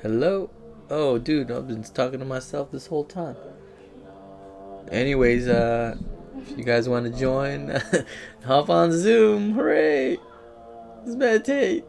Hello? Oh, dude, I've been talking to myself this whole time. Anyways, if you guys want to join, hop on Zoom. Hooray! Let's meditate.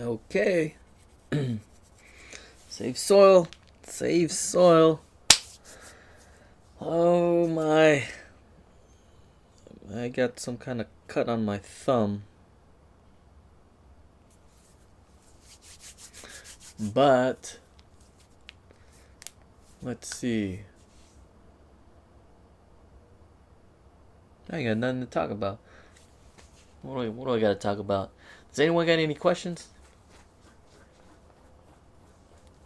Okay. Save soil. Save soil. Oh my. I got some kind of cut on my thumb. But let's see. I ain't got nothing to talk about. What do I got to talk about? Does anyone got any questions?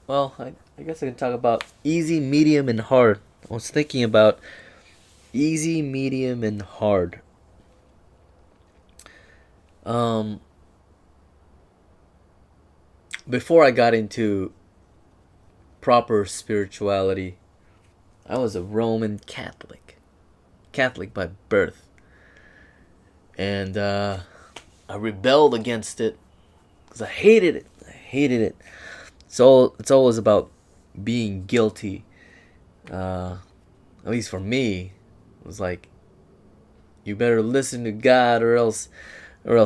Well, I guess I can talk about easy, medium, and hard. I was thinking about easy, medium, and hard. Before I got into proper spirituality, I was a Roman Catholic. Catholic by birth. And I rebelled against it because I hated it. I hated it. So it's always about being guilty. At least for me, it was like, you better listen to God, or else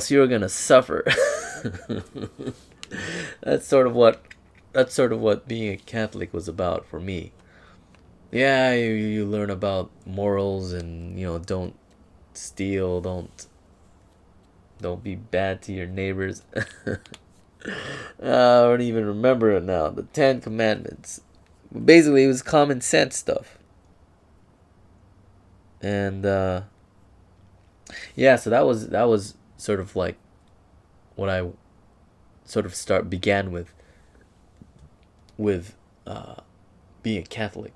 you're gonna suffer. That's sort of what being a Catholic was about for me. Yeah, you learn about morals and don't steal, don't be bad to your neighbors. I don't even remember it now. The 10 Commandments. Basically, it was common sense stuff. And yeah, so that was sort of like what I sort of began with being a Catholic.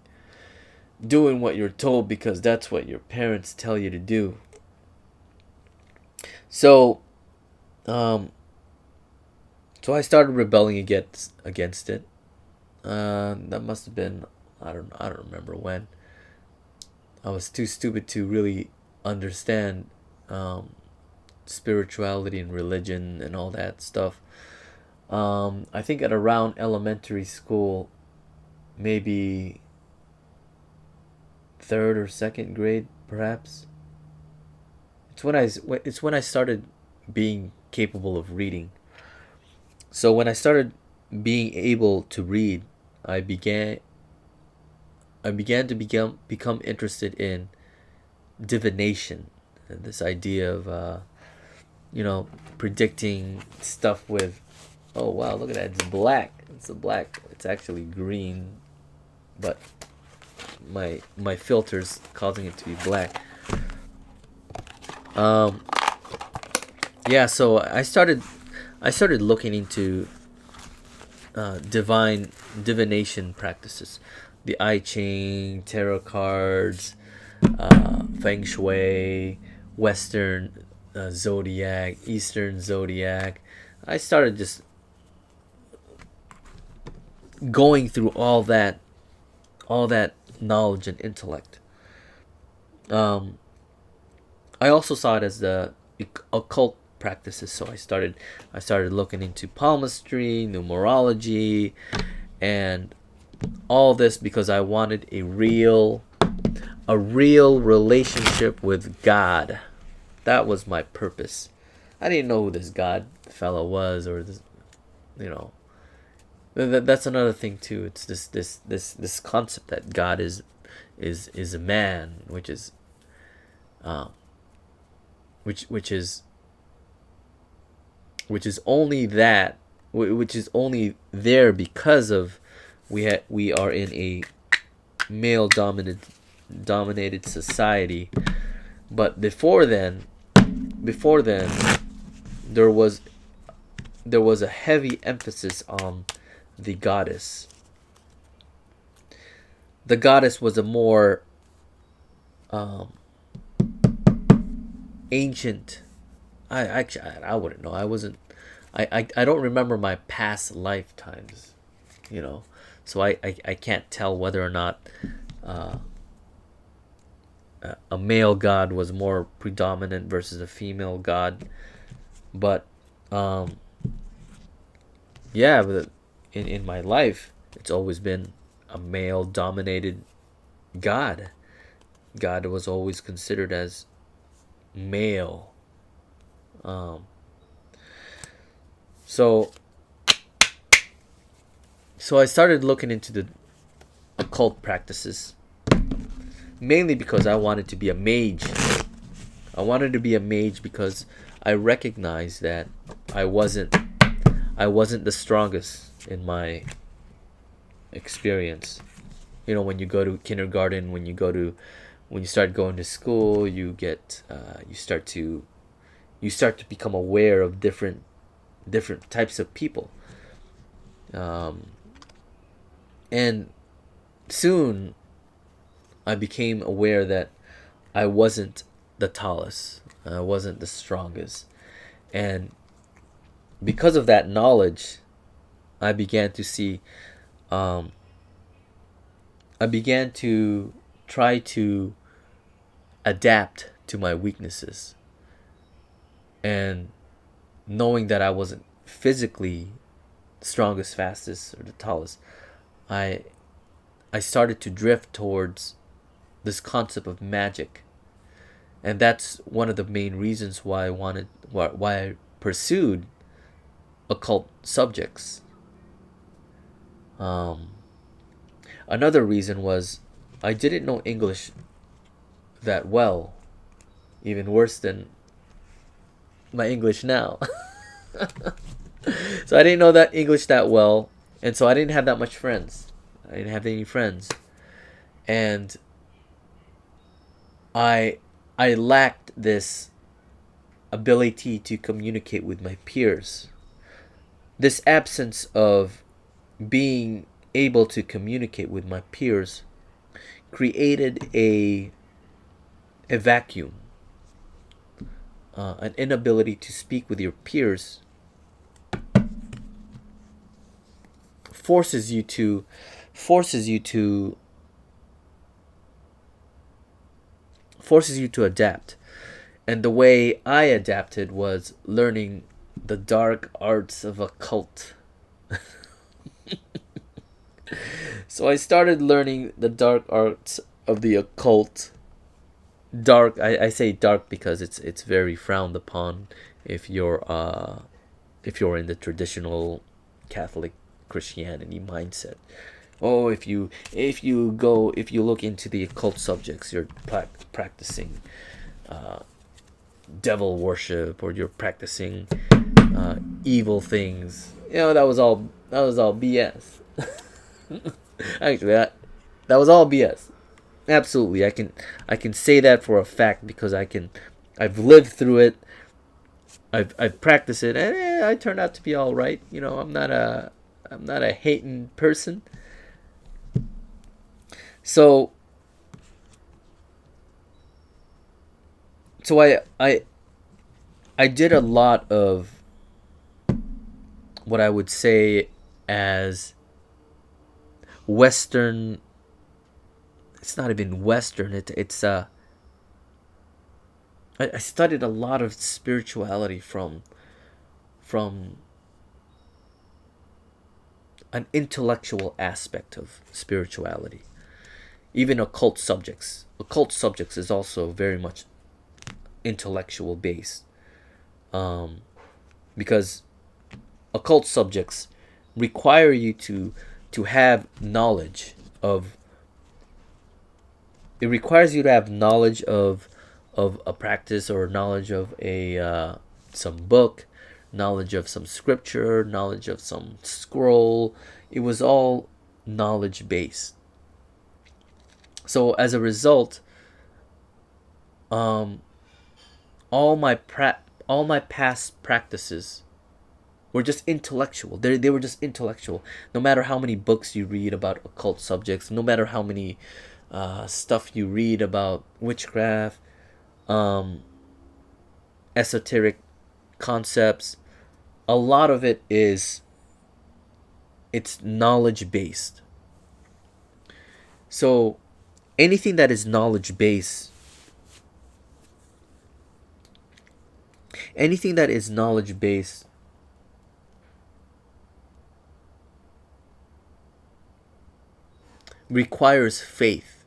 Doing what you're told because that's what your parents tell you to do. So so I started rebelling against it. That must have been, I don't remember when. I was too stupid to really understand spirituality and religion and all that stuff. I think at around elementary school, maybe third or second grade, perhaps. It's when I started being capable of reading. So when I started being able to read, I began to become interested in divination, and this idea of predicting stuff with, oh wow, look at that, it's black. It's actually green, but my filter's causing it to be black. Yeah, so I started looking into divination practices, the I Ching, tarot cards, feng shui, Western zodiac, Eastern zodiac. I started just going through all that knowledge and intellect. I also saw it as the occult practices, so I started looking into palmistry, numerology, and all this because I wanted a real relationship with God. That was my purpose. I didn't know who this God fellow was, or this, that's another thing too. It's this concept that God is a man, which is which is only that, which is only there because of we are in a male dominated society. But before then there was a heavy emphasis on the goddess. The goddess was a more ancient. I wouldn't know. I don't remember my past lifetimes, so I can't tell whether or not a male god was more predominant versus a female god. But yeah, but in my life, it's always been a male dominated god. God was always considered as male. So So I started looking into the occult practices, mainly because I wanted to be a mage. I wanted to be a mage because I recognized that I wasn't I wasn't the strongest in my experience. You know, when you go to kindergarten, when you start going to school, you start to become aware of different types of people, um, and soon I became aware that I wasn't the tallest, I wasn't the strongest, and because of that knowledge, I began to see, um, I began to try to adapt to my weaknesses, and knowing that I wasn't physically strongest, fastest, or the tallest, I I started to drift towards this concept of magic, and that's one of the main reasons why I pursued occult subjects. Um, Another reason was I didn't know English that well, even worse than my English now. So I didn't know that English that well, and so I didn't have that much friends. I didn't have any friends, and I I lacked this ability to communicate with my peers. This absence of being able to communicate with my peers created a vacuum, an inability to speak with your peers forces you to forces you to forces you to adapt. And the way I adapted was learning the dark arts of occult. So I started learning the dark arts of the occult. Dark, I say dark because it's very frowned upon if you're in the traditional Catholic Christianity mindset. Oh, if you look into the occult subjects, you're practicing uh, devil worship, or you're practicing evil things. You know, that was all BS. Actually, that was all BS. Absolutely, I can say that for a fact because I've lived through it. I've practiced it, and I turned out to be all right. You know, I'm not a hating person. So so I did a lot of what I would say as Western. It's not even Western. I studied a lot of spirituality from an intellectual aspect of spirituality. Even occult subjects. Occult subjects is also very much intellectual based, um, because occult subjects require you to have knowledge of. It requires you to have knowledge of a practice, or knowledge of a some book, knowledge of some scripture, knowledge of some scroll. It was all knowledge based. So as a result, um, all my past practices were just intellectual. They were just intellectual. No matter how many books you read about occult subjects, no matter how many stuff you read about witchcraft, um, esoteric concepts, a lot of it is it's knowledge based. So anything that is knowledge based, anything that is knowledge based requires faith.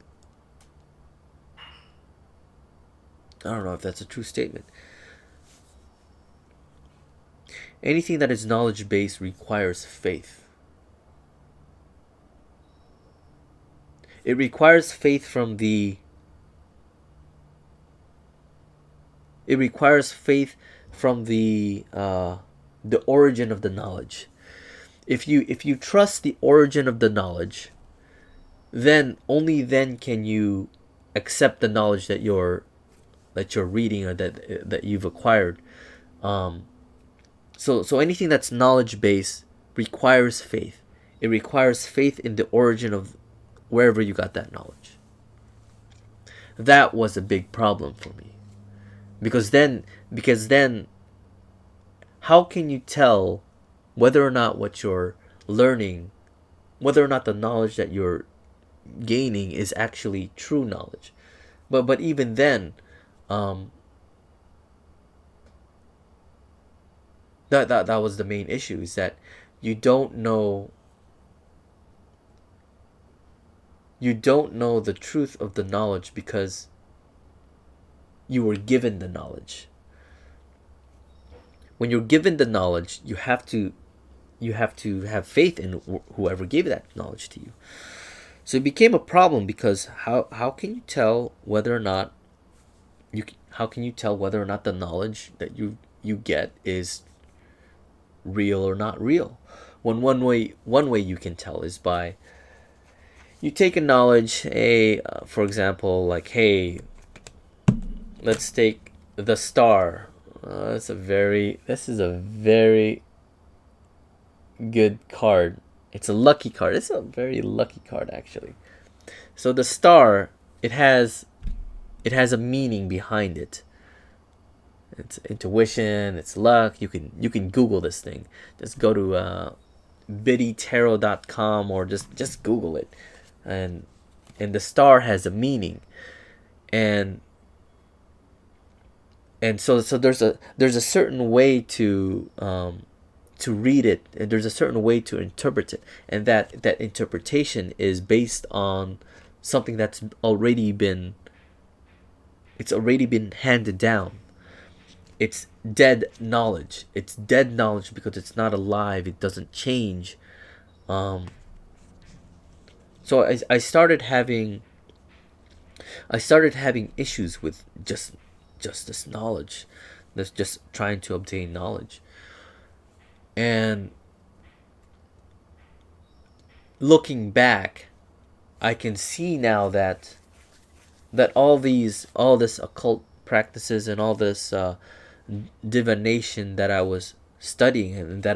I don't know if that's a true statement. Anything that is knowledge based requires faith. It requires faith from the it requires faith from the origin of the knowledge. If you trust the origin of the knowledge, then only then can you accept the knowledge that you're reading, or that you've acquired. Um, so anything that's knowledge based requires faith. It requires faith in the origin of wherever you got that knowledge. That was a big problem for me, because then how can you tell whether or not what you're learning, whether or not the knowledge that you're gaining is actually true knowledge? But even then, um, that was the main issue, is that you don't know you don't know the truth of the knowledge because you were given the knowledge. When you're given the knowledge, you have to have faith in whoever gave that knowledge to you. So it became a problem, because how can you tell whether or not how can you tell whether or not the knowledge that you get is real or not real? When one way you can tell is by, you take a knowledge, for example, like, hey, let's take the star. This is a very good card. It's a lucky card. It's a very lucky card, actually. So the star, it has a meaning behind it. It's intuition. It's luck. You can Google this thing. Just go to biddytarot.com, or just Google it, and the star has a meaning, and so there's a certain way to read it, and there's a certain way to interpret it, and that interpretation is based on something that's already been handed down. It's dead knowledge. It's dead knowledge because it's not alive. It doesn't change. So I started having issues with just this knowledge, that's just trying to obtain knowledge. And looking back, I can see now that all this occult practices, and all this divination that I was studying, and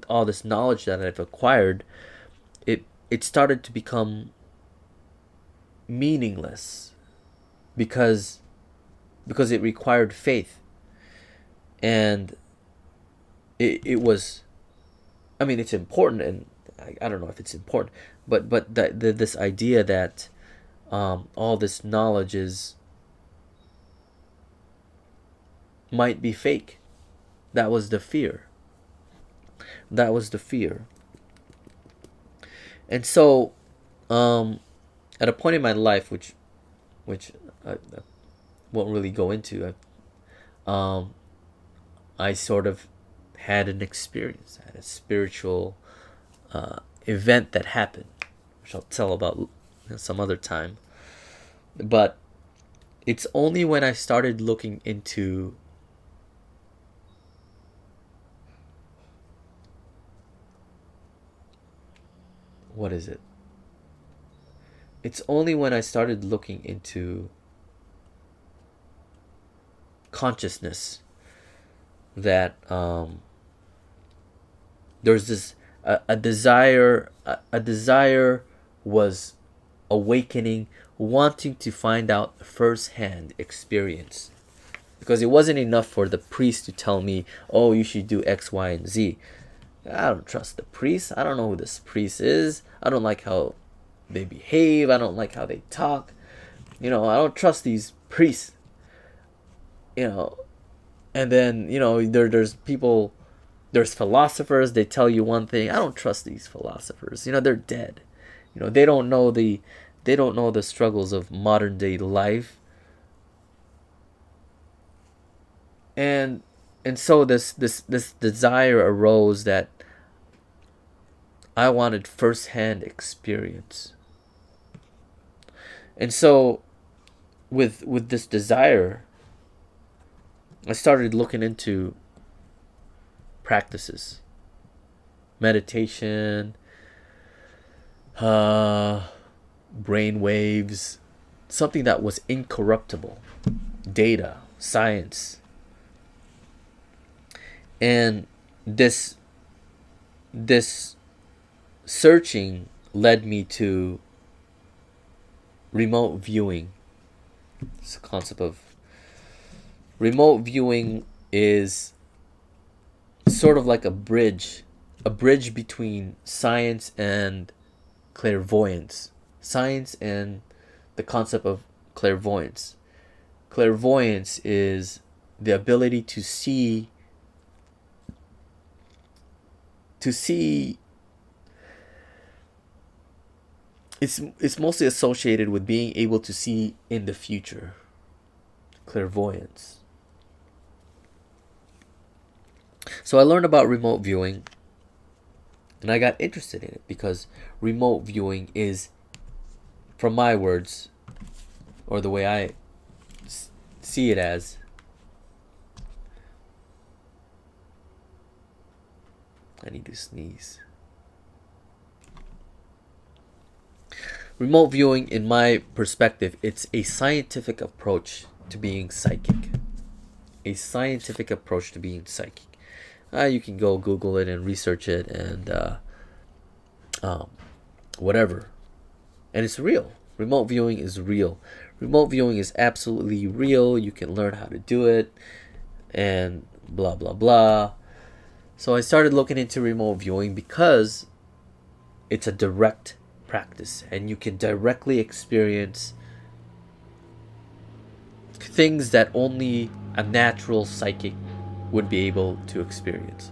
all this knowledge that I've acquired, it started to become meaningless, because it required faith, and it was, I mean, it's important, and I don't know if it's important, but this idea that all this knowledge might be fake. That was the fear. And so, at a point in my life, which I won't really go into, I sort of had an experience, had a spiritual event that happened, which I'll tell about some other time. But it's only when I started looking into what is it? It's only when I started looking into consciousness that there's this a desire was awakening, wanting to find out firsthand experience, because it wasn't enough for the priest to tell me, oh, you should do X, Y, and Z. I don't trust the priest. I don't know who this priest is. I don't like how they behave. I don't like how they talk. I don't trust these priests. And then there's people, there's philosophers. They tell you one thing. I don't trust these philosophers. They're dead. They don't know the struggles of modern day life. And so this desire arose that I wanted firsthand experience. And so with this desire, I started looking into practices, meditation, brain waves, something that was incorruptible, data, science. And this searching led me to remote viewing. This concept of remote viewing is sort of like a bridge between science and clairvoyance. Science and the concept of clairvoyance. Clairvoyance is the ability to see it's mostly associated with being able to see in the future. Clairvoyance. So I learned about remote viewing, and I got interested in it because remote viewing is, from my words, or the way I see it as, I need to sneeze. Remote viewing, in my perspective, it's a scientific approach to being psychic. A scientific approach to being psychic. You can go Google it and research it and whatever. And it's real. Remote viewing is real. Remote viewing is absolutely real. You can learn how to do it and blah, blah, blah. So I started looking into remote viewing because it's a direct practice and you can directly experience things that only a natural psychic would be able to experience.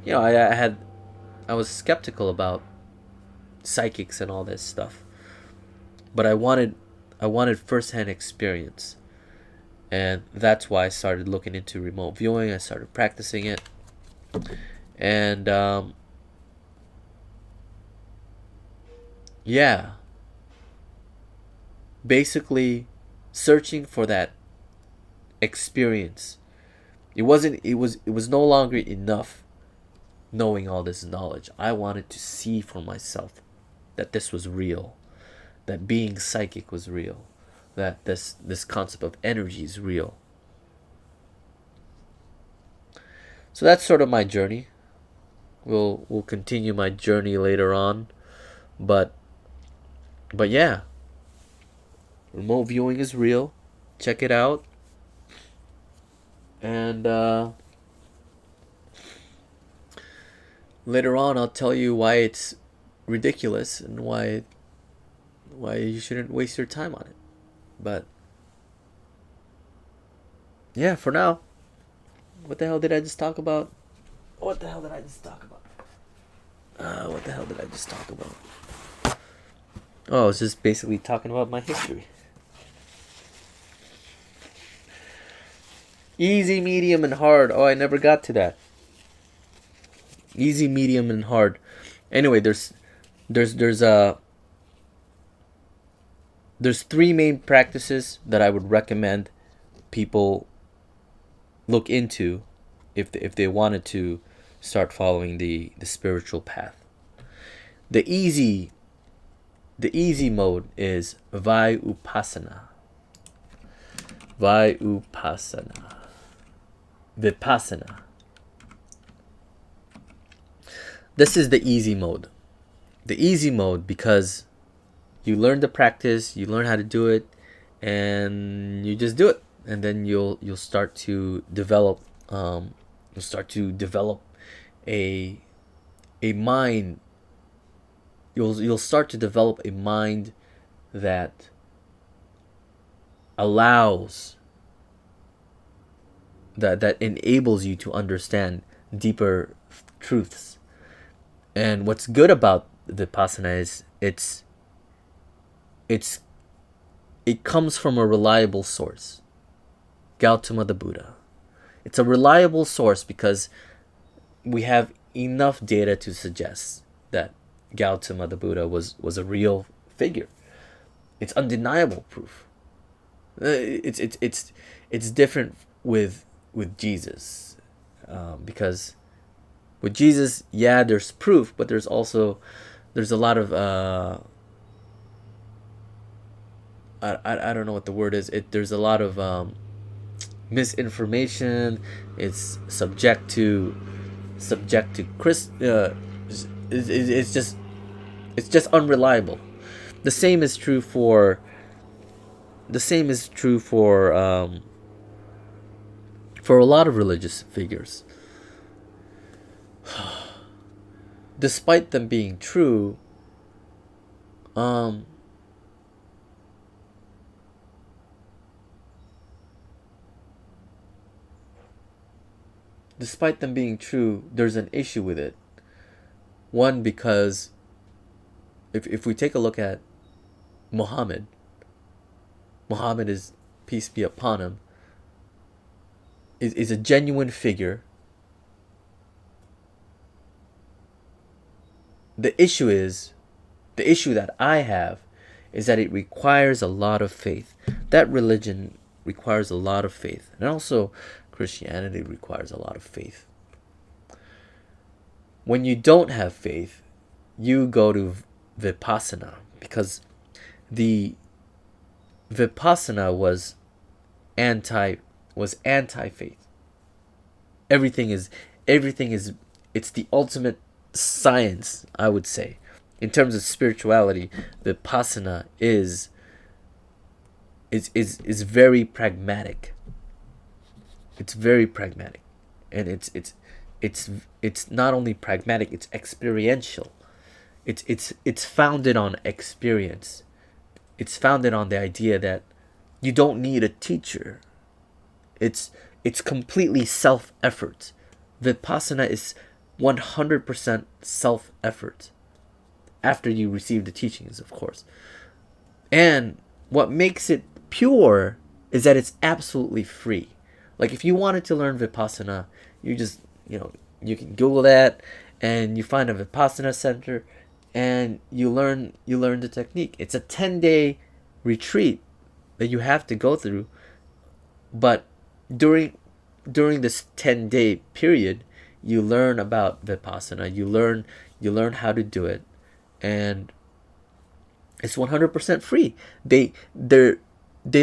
You know, I was skeptical about psychics and all this stuff, but I wanted first-hand experience, and that's why I started looking into remote viewing. I started practicing it, and yeah, basically searching for that experience. It was no longer enough knowing all this knowledge. I wanted to see for myself that this was real, that being psychic was real, that this concept of energy is real. So that's sort of my journey. We'll continue my journey later on, but yeah, remote viewing is real. Check it out. And later on I'll tell you why it's ridiculous and why you shouldn't waste your time on it. But yeah, for now, what the hell did I just talk about? What the hell did I just talk about? Oh, I was just basically talking about my history. Easy, medium, and hard. Oh, I never got to that. Easy, medium, and hard. Anyway, there's three main practices that I would recommend people look into if they wanted to start following the spiritual path. The easy mode is Vipassana. Vipassana. This is the easy mode. The easy mode because you learn the practice, you learn how to do it, and you just do it, and then you'll start to develop a mind. You'll start to develop a mind that allows that enables you to understand deeper truths. And what's good about Vipassana is it comes from a reliable source, Gautama the Buddha. It's a reliable source because we have enough data to suggest that Gautama the Buddha was a real figure. It's undeniable proof. It's different with Jesus, because with Jesus, yeah, there's proof, but there's a lot of I don't know what the word is. There's a lot of misinformation. It's subject to Chris. It's just unreliable. The same is true for the same is true for a lot of religious figures. Despite them being true, um, there's an issue with it. One, because if we take a look at Muhammad, Muhammad is, peace be upon him, is a genuine figure. The issue that I have is that it requires a lot of faith. That religion requires a lot of faith. And also Christianity requires a lot of faith. When you don't have faith, you go to Vipassana, because the Vipassana was anti faith. Everything is it's the ultimate science, I would say. In terms of spirituality, Vipassana is very pragmatic. It's very pragmatic. And it's not only pragmatic, it's experiential. It's founded on experience. It's founded on the idea that you don't need a teacher. It's completely self-effort. Vipassana is 100% self-effort, after you receive the teachings, of course. And what makes it pure is that it's absolutely free. Like, if you wanted to learn Vipassana, you just, you can Google that, and you find a Vipassana center, and you learn the technique. It's a 10-day retreat that you have to go through, but during this 10-day period, you learn about Vipassana. You learn how to do it, and it's 100% free. They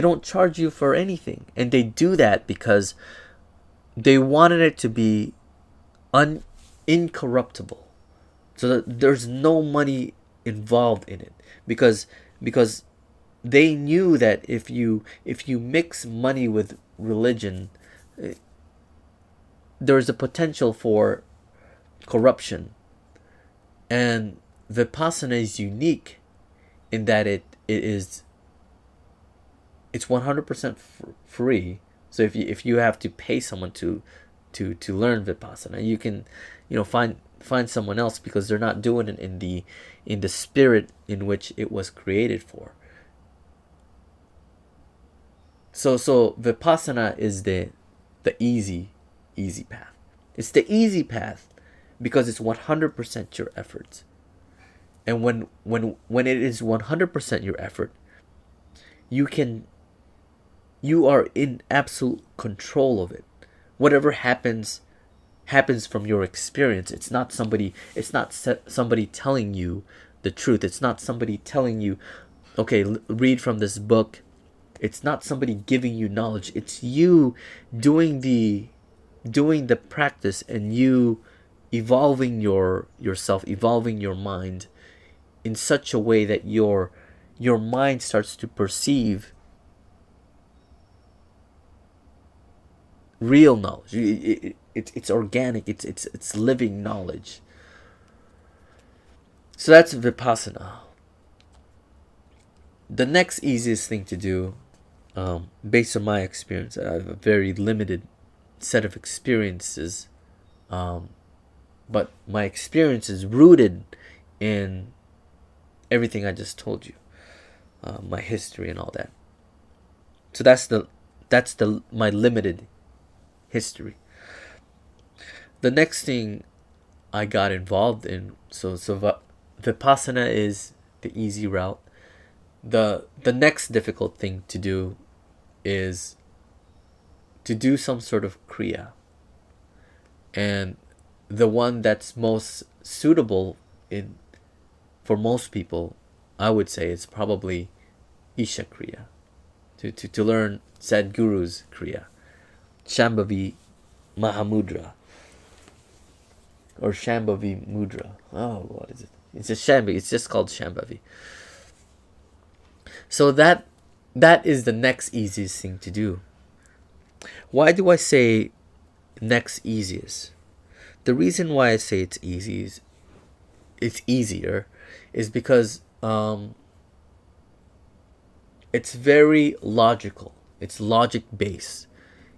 don't charge you for anything, and they do that because they wanted it to be incorruptible, so that there's no money involved in it, because they knew that if you mix money with religion, there's a potential for corruption. And Vipassana is unique in that it's 100% free. So if you have to pay someone to learn Vipassana, you can find someone else, because they're not doing it in the spirit in which it was created for. So Vipassana is the easy path. It's the easy path because it's 100% your effort. And when it is 100% your effort, you are in absolute control of it. Whatever happens from your experience. It's not somebody telling you the truth. It's not somebody telling you, okay, read from this book. It's not somebody giving you knowledge. It's you doing the practice, and you evolving yourself, evolving your mind in such a way that your mind starts to perceive real knowledge. It's organic. It's living knowledge. So that's Vipassana. The next easiest thing to do, based on my experience, I have a very limited set of experiences, but my experience is rooted in everything I just told you, my history and all that. So that's my limited history. The next thing I got involved in, so Vipassana is the easy route. the next difficult thing to do is to do some sort of kriya, and the one that's most suitable in for most people, I would say, is probably Isha Kriya. To learn Sadhguru's Kriya, Shambhavi Mahamudra, or Shambhavi Mudra. Oh, what is it? It's just Shambhavi. It's just called Shambhavi. So that is the next easiest thing to do. Why do I say next easiest? The reason why I say it's easier is because it's very logical. It's logic based.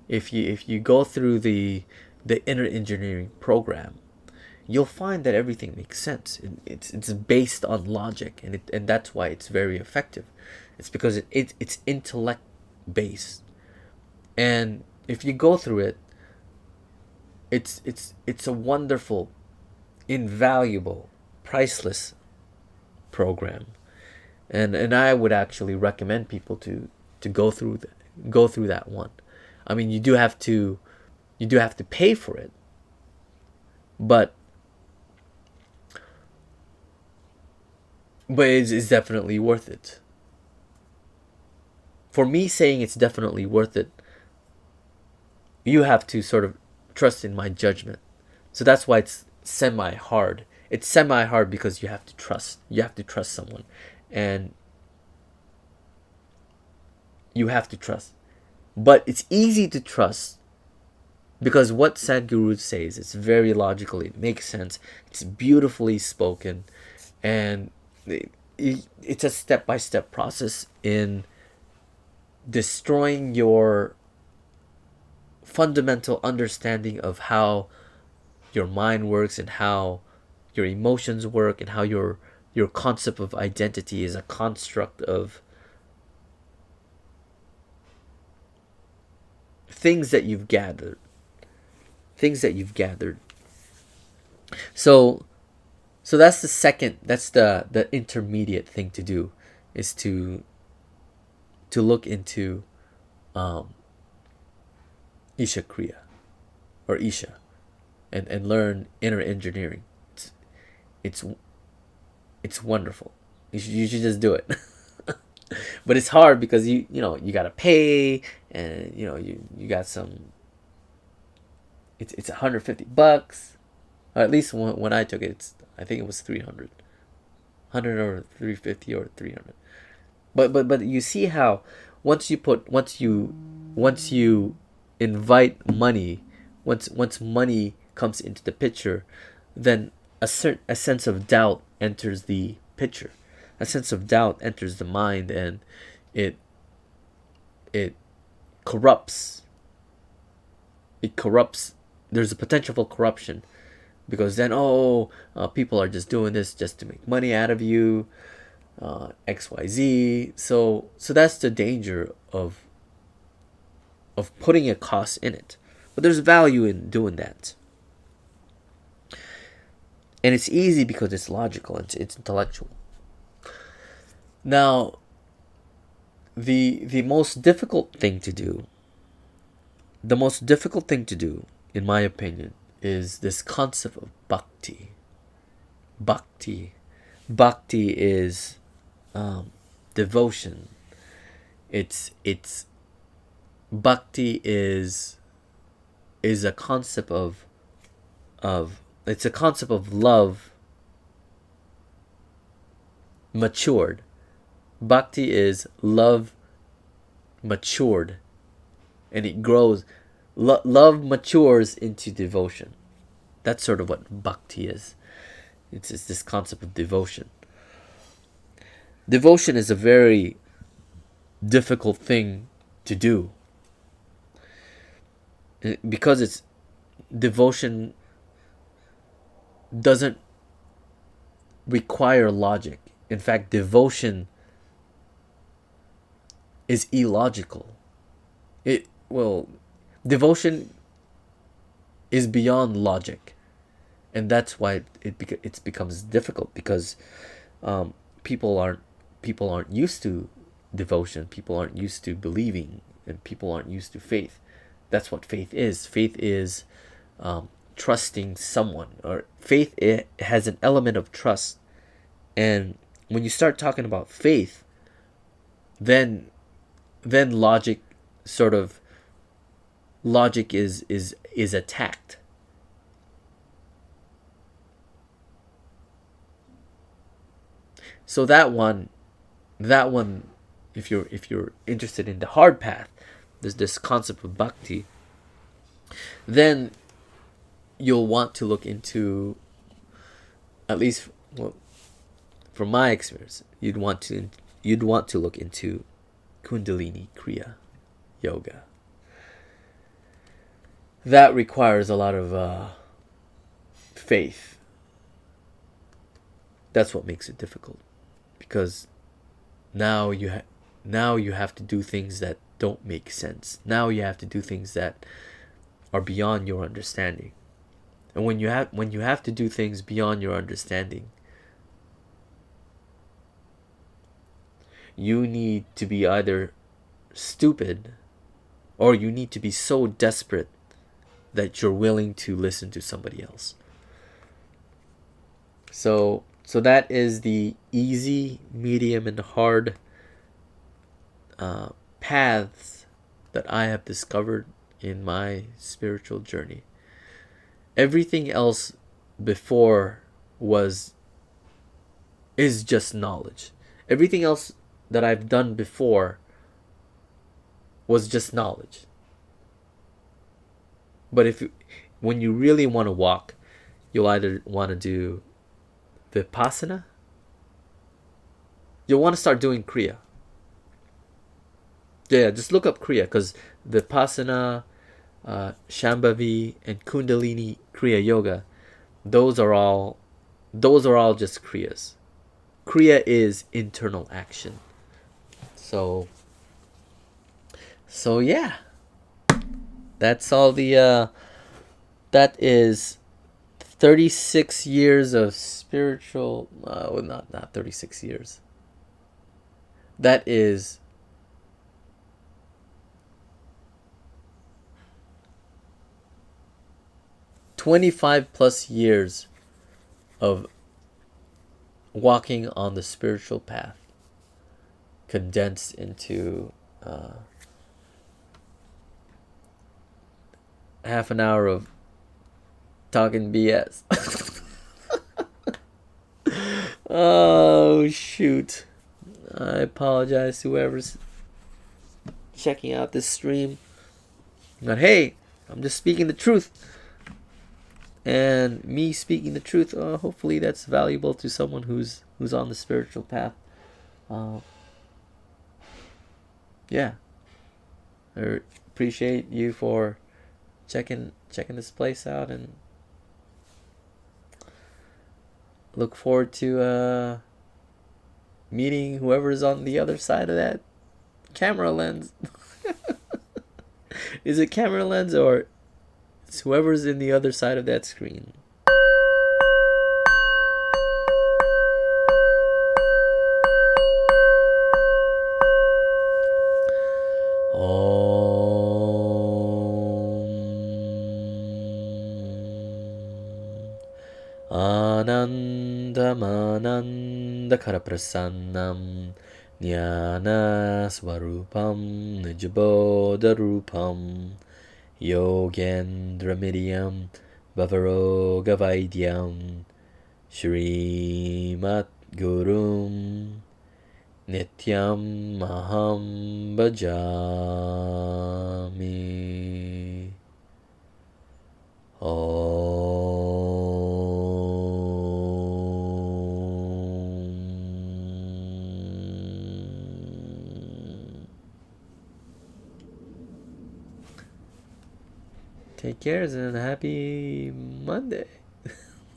If you go through the inner engineering program, you'll find that everything makes sense. It's based on logic, and that's why it's very effective. It's because it's intellect based, and if you go through it, it's a wonderful, invaluable, priceless program, and I would actually recommend people to go through that one. I mean, you do have to pay for it, but it's definitely worth it. For me, saying it's definitely worth it, you have to sort of trust in my judgment. So that's why it's semi hard. It's semi hard because you have to trust. You have to trust someone, and you have to trust. But it's easy to trust because what Sadhguru says, it's very logical. It makes sense. It's beautifully spoken, and it's a step-by-step process in destroying your fundamental understanding of how your mind works and how your emotions work and how your concept of identity is a construct of things that you've gathered. So that's the second, that's the intermediate thing to do, is to look into Isha Kriya, or Isha, and learn inner engineering. It's wonderful. You should just do it. But it's hard because you gotta pay, and you got some. It's $150, or at least when I took it, I think it was 300, 100 or 350 or 300. But you see how once you invite money, once money comes into the picture, then a sense of doubt enters the picture. A sense of doubt enters the mind, and it corrupts. It corrupts. There's a potential for corruption, because then people are just doing this just to make money out of you, XYZ. So that's the danger of putting a cost in it. But there's value in doing that. And it's easy because it's logical, it's intellectual. Now, the most difficult thing to do, in my opinion, is this concept of bhakti. Bhakti is devotion. It's bhakti is a concept of it's a concept of love matured. Bhakti is love matured, and it grows. Love matures into devotion. That's sort of what bhakti is. It's this concept of devotion. Devotion is a very difficult thing to do, because it's devotion doesn't require logic. In fact, devotion is illogical. Devotion is beyond logic, and that's why it becomes difficult, because people people aren't used to devotion, people aren't used to believing, and people aren't used to faith. That's what faith is. Faith is trusting someone, or faith, it has an element of trust. And when you start talking about faith, then logic sort of logic is attacked. So that one, if you're interested in the hard path, there's this concept of bhakti, then you'll want to look into, at least, well, from my experience, you'd want to look into Kundalini Kriya yoga. That requires a lot of faith. That's what makes it difficult, because now you have to do things that don't make sense. Now you have to do things that are beyond your understanding. And when you have to do things beyond your understanding, you need to be either stupid, or you need to be so desperate that you're willing to listen to somebody else. So that is the easy, medium, and hard paths that I have discovered in my spiritual journey. Everything else before is just knowledge. Everything else that I've done before was just knowledge. But when you really want to walk, you'll either want to do Vipassana, you'll want to start doing Kriya. Yeah, just look up Kriya, because Vipassana, Shambhavi, and Kundalini Kriya Yoga, those are all just Kriyas. Kriya is internal action. So yeah, that's all the that is 36 years of spiritual, not 36 years. That is 25 plus years of walking on the spiritual path, condensed into half an hour of talking BS. Oh shoot, I apologize to whoever's checking out this stream, but hey, I'm just speaking the truth, and me speaking the truth, hopefully that's valuable to someone who's on the spiritual path. Yeah, I appreciate you for checking this place out, and look forward to meeting whoever's on the other side of that camera lens. Is it camera lens, or it's whoever's in the other side of that screen? Anandamanaandakaraprasannam Jnana Swarupam Nijabodharupam Yogendramidiyam Vavarogavaidyam Shrimat Gurum Nityam Maham Bhajami. Take care and happy Monday.